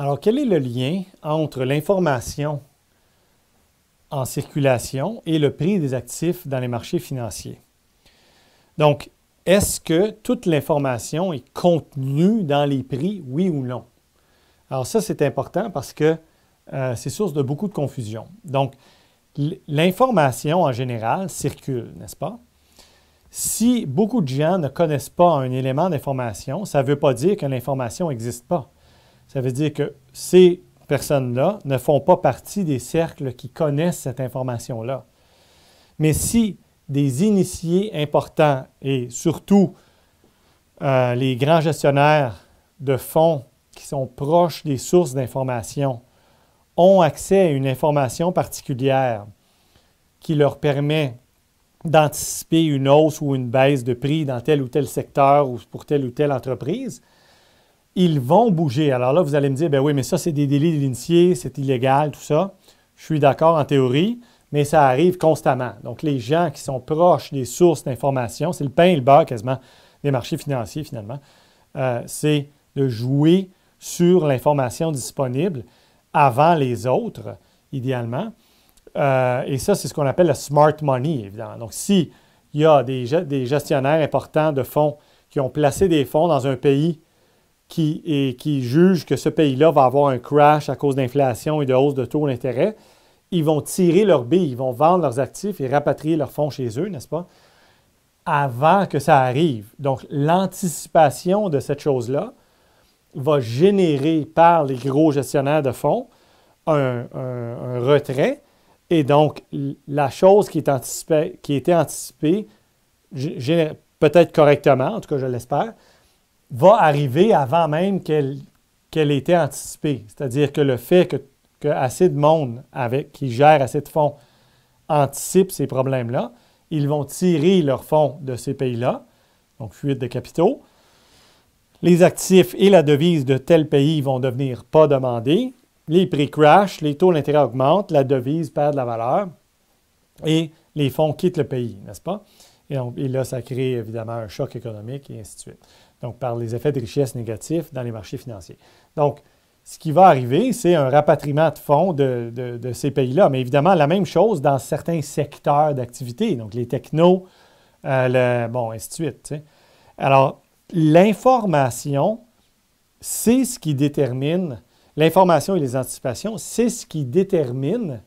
Alors, quel est le lien entre l'information en circulation et le prix des actifs dans les marchés financiers? Donc, est-ce que toute l'information est contenue dans les prix, oui ou non? Alors ça, c'est important parce que c'est source de beaucoup de confusion. Donc, l'information en général circule, n'est-ce pas? Si beaucoup de gens ne connaissent pas un élément d'information, ça ne veut pas dire que l'information n'existe pas. Ça veut dire que ces personnes-là ne font pas partie des cercles qui connaissent cette information-là. Mais si des initiés importants et surtout les grands gestionnaires de fonds qui sont proches des sources d'information ont accès à une information particulière qui leur permet d'anticiper une hausse ou une baisse de prix dans tel ou tel secteur ou pour telle ou telle entreprise, ils vont bouger. Alors là, vous allez me dire, ben oui, mais ça, c'est des délits de l'initié, c'est illégal, tout ça. Je suis d'accord en théorie, mais ça arrive constamment. Donc, les gens qui sont proches des sources d'information, c'est le pain et le beurre quasiment des marchés financiers finalement, c'est de jouer sur l'information disponible avant les autres, idéalement. Et ça, c'est ce qu'on appelle le smart money, évidemment. Donc, s'il y a des gestionnaires importants de fonds qui ont placé des fonds dans un pays qui jugent que ce pays-là va avoir un crash à cause d'inflation et de hausse de taux d'intérêt, ils vont tirer leurs billes, ils vont vendre leurs actifs et rapatrier leurs fonds chez eux, n'est-ce pas, avant que ça arrive. Donc, l'anticipation de cette chose-là va générer par les gros gestionnaires de fonds un retrait. Et donc, la chose qui était anticipée, peut-être correctement, en tout cas je l'espère, va arriver avant même qu'elle ait été anticipée. C'est-à-dire que le fait que assez de monde qui gère assez de fonds anticipe ces problèmes-là, ils vont tirer leurs fonds de ces pays-là, donc fuite de capitaux. Les actifs et la devise de tel pays vont devenir pas demandés. Les prix crashent, les taux d'intérêt augmentent, la devise perd de la valeur et les fonds quittent le pays, n'est-ce pas? Et là, ça crée évidemment un choc économique et ainsi de suite. Donc, par les effets de richesse négatifs dans les marchés financiers. Donc, ce qui va arriver, c'est un rapatriement de fonds de ces pays-là. Mais évidemment, la même chose dans certains secteurs d'activité, donc les technos, ainsi de suite. Tu sais. Alors, l'information, c'est ce qui détermine, l'information et les anticipations, c'est ce qui détermine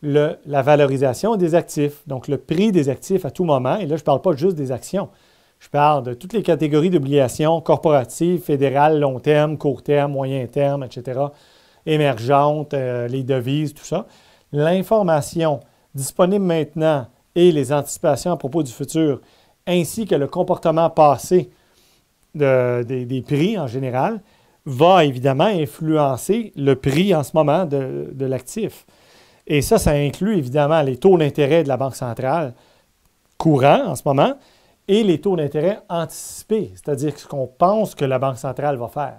la valorisation des actifs. Donc, le prix des actifs à tout moment. Et là, je ne parle pas juste des actions. Je parle de toutes les catégories d'obligations corporatives, fédérales, long terme, court terme, moyen terme, etc., émergentes, les devises, tout ça. L'information disponible maintenant et les anticipations à propos du futur, ainsi que le comportement passé des prix en général, va évidemment influencer le prix en ce moment de l'actif. Et ça inclut évidemment les taux d'intérêt de la Banque centrale courants en ce moment, et les taux d'intérêt anticipés, c'est-à-dire ce qu'on pense que la Banque centrale va faire.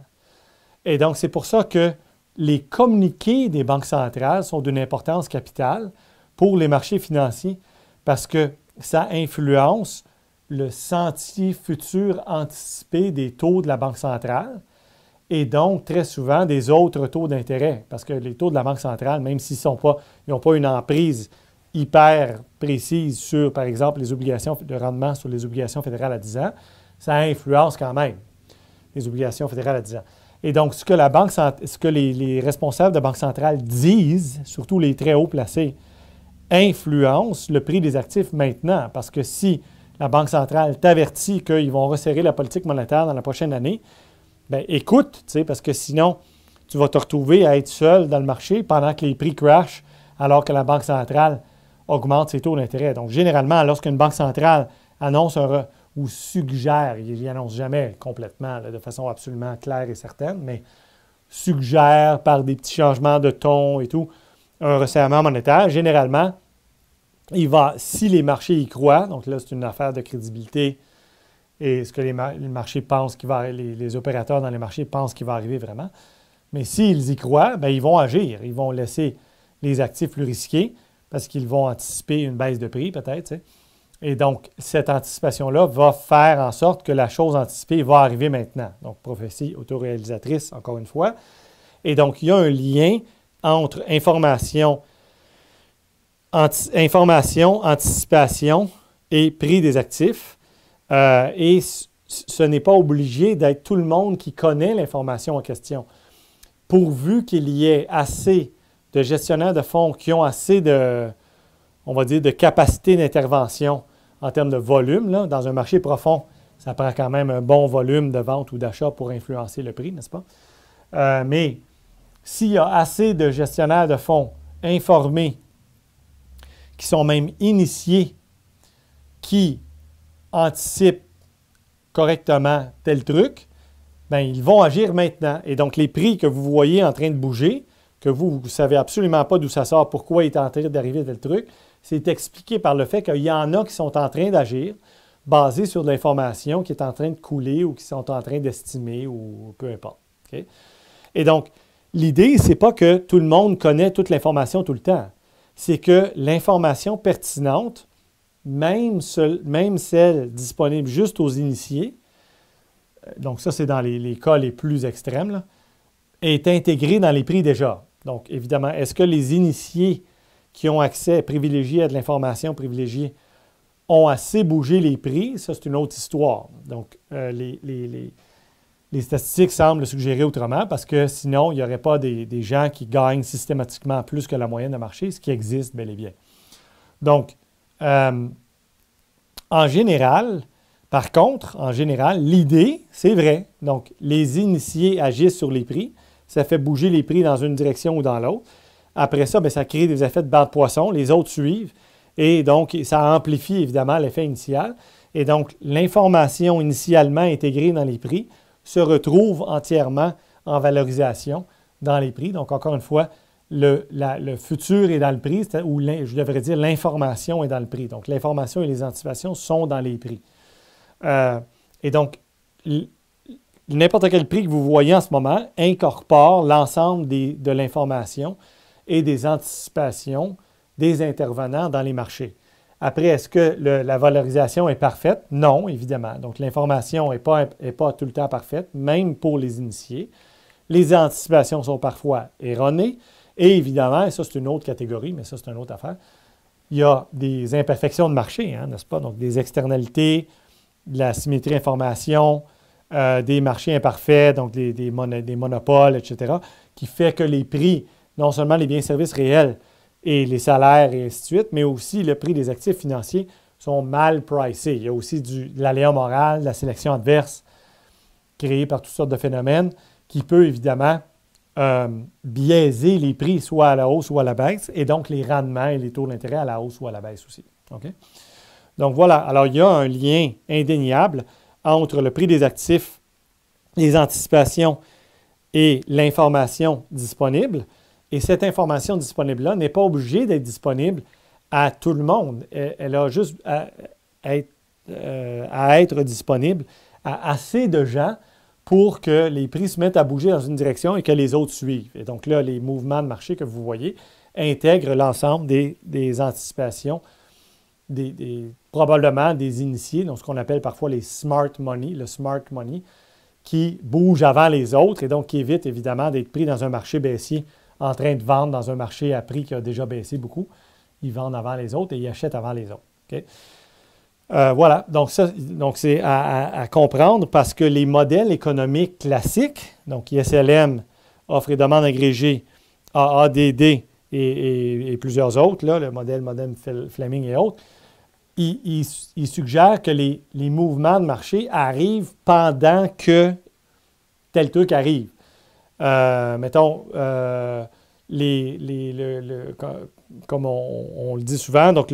Et donc, c'est pour ça que les communiqués des banques centrales sont d'une importance capitale pour les marchés financiers parce que ça influence le sentier futur anticipé des taux de la Banque centrale et donc, très souvent, des autres taux d'intérêt. Parce que les taux de la Banque centrale, même s'ils n'ont pas une emprise hyper précise sur, par exemple, les obligations de rendement sur les obligations fédérales à 10 ans, ça influence quand même les obligations fédérales à 10 ans. Et donc, ce que les responsables de Banque centrale disent, surtout les très hauts placés, influence le prix des actifs maintenant. Parce que si la Banque centrale t'avertit qu'ils vont resserrer la politique monétaire dans la prochaine année, bien, écoute, parce que sinon, tu vas te retrouver à être seul dans le marché pendant que les prix crashent alors que la Banque centrale augmente ses taux d'intérêt. Donc, généralement, lorsqu'une banque centrale annonce ou suggère, il n'y annonce jamais complètement, là, de façon absolument claire et certaine, mais suggère par des petits changements de ton et tout, un resserrement monétaire, généralement, si les marchés y croient, donc là, c'est une affaire de crédibilité et ce que les marchés pensent les opérateurs dans les marchés pensent qu'il va arriver vraiment, mais s'ils y croient, bien, ils vont agir. Ils vont laisser les actifs plus risqués parce qu'ils vont anticiper une baisse de prix peut-être. Tu sais. Et donc, cette anticipation-là va faire en sorte que la chose anticipée va arriver maintenant. Donc, prophétie autoréalisatrice, encore une fois. Et donc, il y a un lien entre information, anticipation et prix des actifs. Et ce n'est pas obligé d'être tout le monde qui connaît l'information en question. Pourvu qu'il y ait assez de gestionnaires de fonds qui ont assez de, on va dire, de capacité d'intervention en termes de volume, là, dans un marché profond, ça prend quand même un bon volume de vente ou d'achat pour influencer le prix, n'est-ce pas? Mais s'il y a assez de gestionnaires de fonds informés, qui sont même initiés, qui anticipent correctement tel truc, bien, ils vont agir maintenant. Et donc, les prix que vous voyez en train de bouger, que vous ne savez absolument pas d'où ça sort, pourquoi il est en train d'arriver tel truc, c'est expliqué par le fait qu'il y en a qui sont en train d'agir basé sur de l'information qui est en train de couler ou qui sont en train d'estimer ou peu importe. Okay? Et donc, l'idée, ce n'est pas que tout le monde connaît toute l'information tout le temps. C'est que l'information pertinente, même celle disponible juste aux initiés, donc ça, c'est dans les cas les plus extrêmes, là, est intégrée dans les prix déjà. Donc, évidemment, est-ce que les initiés qui ont accès privilégié à de l'information privilégiée ont assez bougé les prix? Ça, c'est une autre histoire. Donc, les statistiques semblent suggérer autrement parce que sinon, il n'y aurait pas des gens qui gagnent systématiquement plus que la moyenne de marché, ce qui existe bel et bien. Donc, en général, par contre, l'idée, c'est vrai. Donc, les initiés agissent sur les prix. Ça fait bouger les prix dans une direction ou dans l'autre. Après ça, bien, ça crée des effets de banc de poisson. Les autres suivent. Et donc, ça amplifie évidemment l'effet initial. Et donc, l'information initialement intégrée dans les prix se retrouve entièrement en valorisation dans les prix. Donc, encore une fois, le futur est dans le prix, ou je devrais dire l'information est dans le prix. Donc, l'information et les anticipations sont dans les prix. Et donc, n'importe quel prix que vous voyez en ce moment incorpore l'ensemble de l'information et des anticipations des intervenants dans les marchés. Après, est-ce que la valorisation est parfaite? Non, évidemment. Donc, l'information n'est pas tout le temps parfaite, même pour les initiés. Les anticipations sont parfois erronées. Et évidemment, et ça, c'est une autre catégorie, mais ça, c'est une autre affaire, il y a des imperfections de marché, hein, n'est-ce pas? Donc, des externalités, de la symétrie information, des marchés imparfaits, donc des monopoles, etc., qui fait que les prix, non seulement les biens et services réels et les salaires et ainsi de suite, mais aussi le prix des actifs financiers sont mal pricés. Il y a aussi de l'aléa moral, de la sélection adverse créée par toutes sortes de phénomènes qui peut évidemment biaiser les prix soit à la hausse ou à la baisse, et donc les rendements et les taux d'intérêt à la hausse ou à la baisse aussi. Okay? Donc voilà, alors il y a un lien indéniable entre le prix des actifs, les anticipations et l'information disponible. Et cette information disponible-là n'est pas obligée d'être disponible à tout le monde. Elle a juste à être disponible à assez de gens pour que les prix se mettent à bouger dans une direction et que les autres suivent. Et donc là, les mouvements de marché que vous voyez intègrent l'ensemble des anticipations, probablement des initiés, donc ce qu'on appelle parfois les smart money, le smart money, qui bougent avant les autres et donc qui évitent évidemment d'être pris dans un marché baissier en train de vendre dans un marché à prix qui a déjà baissé beaucoup. Ils vendent avant les autres et ils achètent avant les autres. Okay? Voilà, donc c'est à comprendre parce que les modèles économiques classiques, donc ISLM, offre et demande agrégée, AADD et plusieurs autres, là, le modèle Fleming et autres, ils suggèrent que les mouvements de marché arrivent pendant que tel truc arrive. Mettons, comme on le dit souvent, donc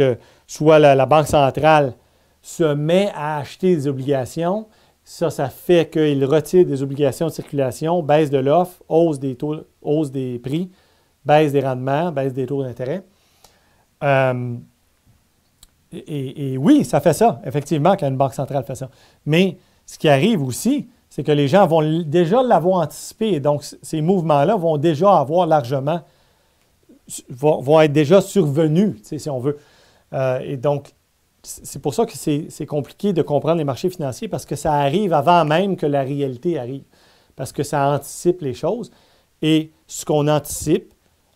soit la Banque centrale se met à acheter des obligations, ça fait qu'il retire des obligations de circulation, baisse de l'offre, hausse des taux, hausse des prix, baisse des rendements, baisse des taux d'intérêt. Et oui, ça fait ça, effectivement, quand une banque centrale fait ça. Mais ce qui arrive aussi, c'est que les gens vont déjà l'avoir anticipé. Donc, ces mouvements-là vont déjà avoir largement, vont être déjà survenus, si on veut. Et donc, c'est pour ça que c'est compliqué de comprendre les marchés financiers parce que ça arrive avant même que la réalité arrive. Parce que ça anticipe les choses. Et ce qu'on anticipe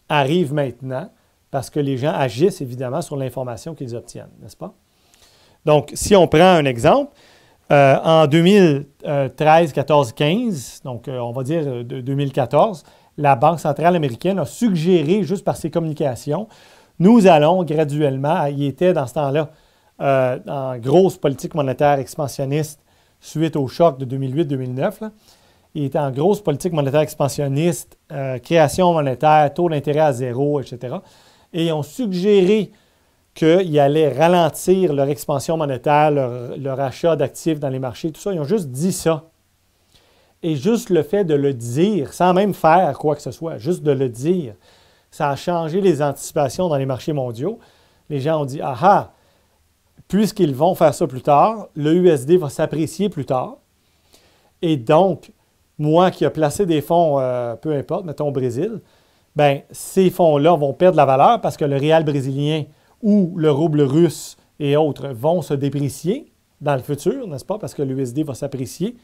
arrive maintenant parce que les gens agissent évidemment sur l'information qu'ils obtiennent, n'est-ce pas? Donc, si on prend un exemple, en 2013, 14, 15, donc on va dire 2014, la Banque centrale américaine a suggéré, juste par ses communications, nous allons graduellement, il était dans ce temps-là en grosse politique monétaire expansionniste suite au choc de 2008-2009, il était en grosse politique monétaire expansionniste, création monétaire, taux d'intérêt à zéro, etc. Et ils ont suggéré qu'ils allaient ralentir leur expansion monétaire, leur achat d'actifs dans les marchés, tout ça. Ils ont juste dit ça. Et juste le fait de le dire, sans même faire quoi que ce soit, juste de le dire, ça a changé les anticipations dans les marchés mondiaux. Les gens ont dit « Ah ah, puisqu'ils vont faire ça plus tard, le USD va s'apprécier plus tard. Et donc, moi qui ai placé des fonds, peu importe, mettons au Brésil, bien, ces fonds-là vont perdre la valeur parce que le réal brésilien ou le rouble russe et autres vont se déprécier dans le futur, n'est-ce pas? Parce que l'USD va s'apprécier.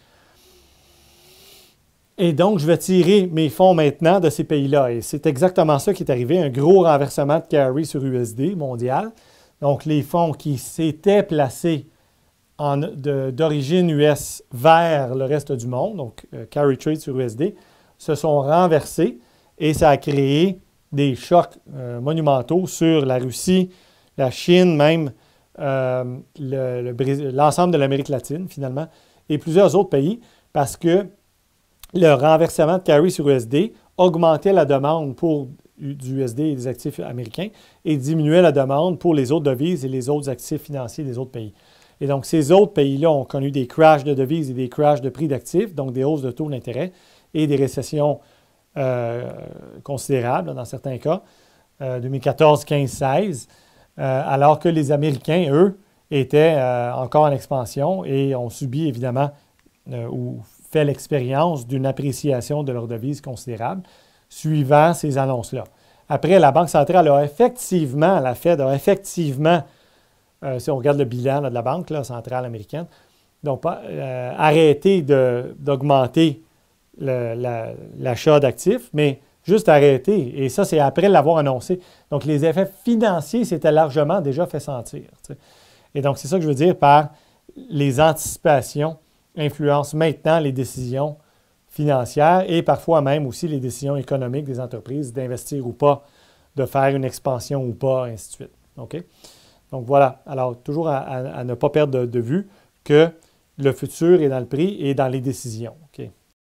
Et donc, je vais tirer mes fonds maintenant de ces pays-là. Et c'est exactement ça qui est arrivé, un gros renversement de carry sur USD mondial. Donc, les fonds qui s'étaient placés d'origine US vers le reste du monde, donc carry trade sur USD, se sont renversés et ça a créé des chocs monumentaux sur la Russie, la Chine, même l'ensemble de l'Amérique latine, finalement, et plusieurs autres pays, parce que le renversement de carry sur USD augmentait la demande pour du USD et des actifs américains et diminuait la demande pour les autres devises et les autres actifs financiers des autres pays. Et donc, ces autres pays-là ont connu des crashs de devises et des crashs de prix d'actifs, donc des hausses de taux d'intérêt et des récessions considérables dans certains cas, 2014, 15, 16, alors que les Américains, eux, étaient encore en expansion et ont subi évidemment ou fait l'expérience d'une appréciation de leur devise considérable suivant ces annonces-là. Après, la Banque centrale a effectivement, la Fed a effectivement, si on regarde le bilan de la Banque centrale américaine, donc arrêté d'augmenter l'achat d'actifs, mais juste arrêté. Et ça, c'est après l'avoir annoncé. Donc, les effets financiers s'étaient largement déjà fait sentir. T'sais. Et donc, c'est ça que je veux dire par les anticipations influencent maintenant les décisions financières et parfois même aussi les décisions économiques des entreprises d'investir ou pas, de faire une expansion ou pas, ainsi de suite. OK? Donc, voilà. Alors, toujours à ne pas perdre de vue que le futur est dans le prix et dans les décisions. OK?